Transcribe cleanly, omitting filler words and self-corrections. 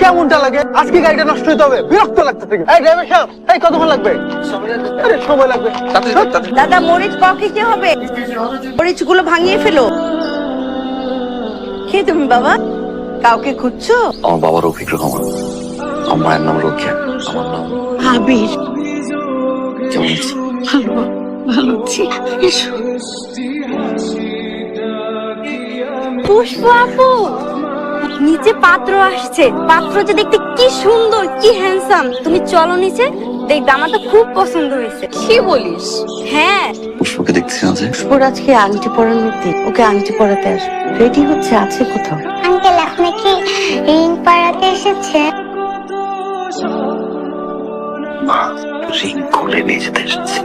কেমনটা লাগে? আজকে গাড়িটা নষ্ট হইতে হবে, বিরক্ত লাগতেছে। এই ড্রাইভার সাহেব, এই কতক্ষণ লাগবে? আরে সময় লাগবে। দাদা মরিচ পকেটে হবে, মরিচ গুলো ভাঙিয়ে ফেলো। কে তুমি বাবা? কাউকে খুঁজছো? আমার বাবার রফিক রহমান, আমার মায়ের নাম রোকেয়া, আমার নাম আবির। কেমন আছে? ভালো, ভালো আছি। এসো। পুষ্প আপু, নিচে পাত্র আসছে। পাত্র যে দেখতে কি সুন্দর, কি হ্যান্ডসাম। তুমি চলো নিচে, দেখবে আমার তো খুব পছন্দ হয়েছে। কি বলিস? হ্যাঁ। পুষ্পকে দেখছি না যে? পুষ্পর আজকে আংটি পরানোর দিন, ওকে আংটি পরাতে আসবে। রেডি হচ্ছে, আছে কোথাও। আঙ্কেল আপনি কি রিং পরাতে এসেছে? রিং খুলে নিয়ে যেতে এসেছি।